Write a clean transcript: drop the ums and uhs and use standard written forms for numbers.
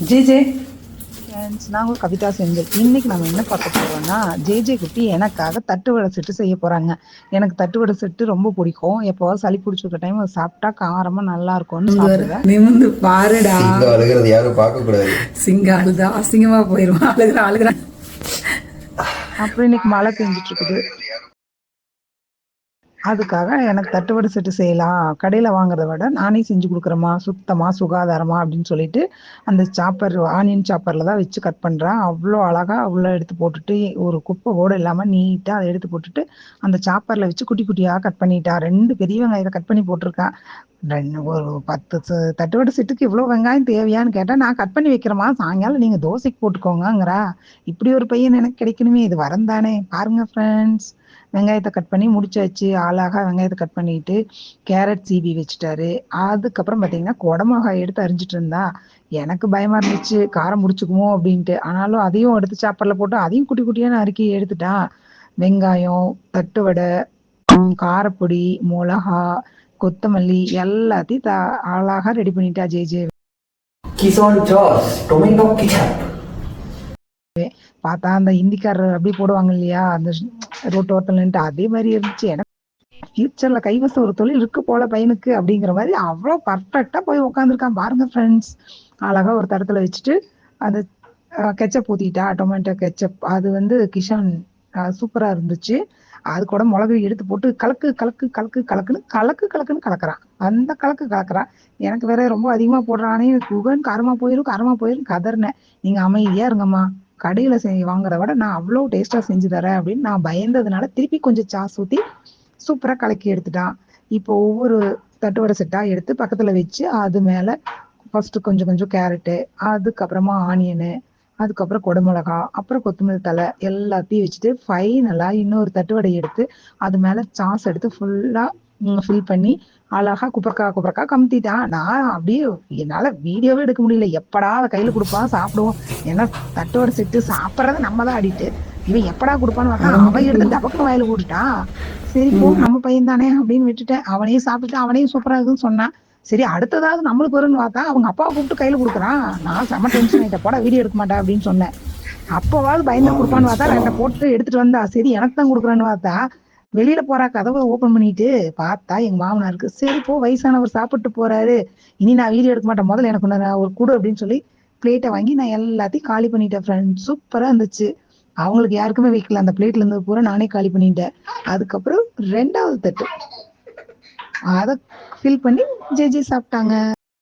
J friends, நான் உங்கள் கவிதா செந்தில். இன்னைக்கு நம்ம என்ன பார்க்க போறோம்னா, ஜே குட்டி எனக்காக தட்டுவடை செட்டு செய்ய போறாங்க. எனக்கு தட்டுவடை செட்டு ரொம்ப பிடிக்கும். எப்போவாது சளி பிடிச்சிருக்க டைம் அதை சாப்பிட்டா காரமா நல்லா இருக்கும்னு சாப்பிடுவேன். நிமிந்து பாருடா. சிங்கம் அழுகிறது யாரும் பார்க்க கூடாது. சிங்கம் அழுதா அசிங்கமா போயிருவான். அழுகுறான். அப்புறம் இன்னைக்கு மழை பெஞ்சிட்டு இருக்குது. அதுக்காக எனக்கு தட்டுவடை செட்டு செய்யலாம், கடையில் வாங்குறத விட நானே செஞ்சு கொடுக்குறேம்மா, சுத்தமாக சுகாதாரமா அப்படின்னு சொல்லிட்டு அந்த சாப்பர் ஆனியன் சாப்பரில் தான் வச்சு கட் பண்ணுறேன். அவ்வளோ அழகாக அவ்வளோ எடுத்து போட்டுட்டு ஒரு குப்பை கூட இல்லாமல் நீட்டாக அதை எடுத்து போட்டுட்டு அந்த சாப்பரில் வச்சு குட்டி குட்டியாக கட் பண்ணிட்டா. 2 பெரிய வெங்காயத்தை கட் பண்ணி போட்டிருக்கேன். ஒரு 10 தட்டுவடை செட்டுக்கு இவ்வளோ வெங்காயம் தேவையான்னு கேட்டால், நான் கட் பண்ணி வைக்கிறேம்மா, சாயங்காலம் நீங்கள் தோசைக்கு போட்டுக்கோங்கிறா. இப்படி ஒரு பையன் எனக்கு கிடைக்கணுமே, இது வரம் தானே. பாருங்க ஃப்ரெண்ட்ஸ், வெங்காயத்தை கட் பண்ணி முடிச்சாச்சு. அழகா வெங்காயத்தை கட் பண்ணிட்டு கேரட் சீவி வச்சுட்டாரு. அதுக்கப்புறம் பார்த்தீங்கன்னா குடமிளகாய் எடுத்து அரிஞ்சிட்டு இருந்தா. எனக்கு பயமா இருந்துச்சு காரம் முடிச்சுக்குமோ அப்படின்ட்டு. ஆனாலும் அதையும் எடுத்து சாப்பரில் போட்டு அதையும் குட்டி குட்டியான அறுக்கி எடுத்துட்டான். வெங்காயம், தட்டுவடை, காரப்பொடி, மிளகா, கொத்தமல்லி எல்லாத்தையும் அழகா ரெடி பண்ணிட்டா J. Kisan sauce tomato ketchup. பார்த்தா அந்த இந்திக்காரர் அப்படி போடுவாங்க இல்லையா, அந்த ரோட்டோட்டல்ன்ட்டு அதே மாதிரி இருந்துச்சு. எனக்கு ஃபியூச்சர்ல கைவசம் ஒரு தொழில் இருக்கு போல பையனுக்கு அப்படிங்கிற மாதிரி அவ்வளோ பர்ஃபெக்டா போய் உட்காந்துருக்கான். பாருங்க ஃப்ரெண்ட்ஸ், அழகா ஒரு தடத்துல வச்சுட்டு அது கெச்சப் ஊத்திட்டா, டொமேட்டோ கெச்சப். அது வந்து கிஷான் சூப்பரா இருந்துச்சு. அது கூட மிளகு எடுத்து போட்டு கலக்கு கலக்கு கலக்கு கலக்குன்னு கலக்குறான். அந்த கலக்கு கலக்குறான். எனக்கு வேற ரொம்ப அதிகமா போடுறானே, குகன் காரமா போயிரும் கதறினேன். நீங்க அமைதியா இருங்கம்மா, கடையில வாங்குறத விட நான் அவ்வளோ டேஸ்டா செஞ்சு தரேன் அப்படின்னு நான் பயந்ததுனால திருப்பி கொஞ்சம் சாஸ் ஊத்தி சூப்பரா கலக்கி எடுத்துட்டான். இப்போ ஒவ்வொரு தட்டுவடை செட்டா எடுத்து பக்கத்துல வச்சு அது மேல ஃபர்ஸ்ட் கொஞ்சம் கொஞ்சம் கேரட்டு, அதுக்கப்புறமா ஆனியனு, அதுக்கப்புறம் குடமிளகா, அப்புறம் கொத்தமல்லி தழை எல்லாத்தையும் வச்சுட்டு ஃபைனலா இன்னொரு தட்டுவடை எடுத்து அது மேல சாஸ் எடுத்து ஃபுல்லா ஃபில் பண்ணி அழகா குப்பரக்கா கமுத்திட்டான். நான் அப்படியே என்னால வீடியோவே எடுக்க முடியல. எப்படா அதை கையில கொடுப்பான் சாப்பிடுவோம். ஏன்னா தட்டுவடை செட்டு சாப்பிட்றது நம்ம தான் அடிட்டு. இவன் எப்படா கொடுப்பான்னு பார்த்தா அவன் எடுத்து டபக்கு வாயில போட்டுட்டான். சரி போ, நம்ம பையன் தானே அப்படின்னு விட்டுட்டேன். அவனையும் சாப்பிட்டுட்டு அவனையும் சூப்பரா இருக்குன்னு சொன்னான். சரி அடுத்ததாவது நம்மளுக்கு வரும்னு பார்த்தா அவங்க அப்பாவை கூப்பிட்டு கையில கொடுக்குறான். நான் செம்ம டென்ஷன் ஆயிட்டேன், போட வீடியோ எடுக்க மாட்டேன் அப்படின்னு சொன்னேன். அப்பவாவது பயந்து கொடுப்பான்னு பார்த்தா 2 போட்டு எடுத்துட்டு வந்தா. சரி எனக்கு தான் கொடுக்குறான்னு பார்த்தா வெளியில போறா, கதவை ஓபன் பண்ணிட்டு பார்த்தா எங்க மாமனாருக்கு. சரி போ, வயசானவர் சாப்பிட்டு போறாரு, இனி நான் வீடியோ எடுக்க மாட்டேன், முதல்ல எனக்கு ஒரு கூடு அப்படின்னு சொல்லி பிளேட்டை வாங்கி நான் எல்லாத்தையும் காலி பண்ணிட்டேன். ஃப்ரெண்ட்ஸ், சூப்பரா இருந்துச்சு. அவங்களுக்கு யாருக்குமே வைக்கல, அந்த பிளேட்ல இருந்து பூரா நானே காலி பண்ணிட்டேன். அதுக்கப்புறம் 2வது தட்டு அதை ஃபில் பண்ணி ஜே சாப்பிட்டாங்க.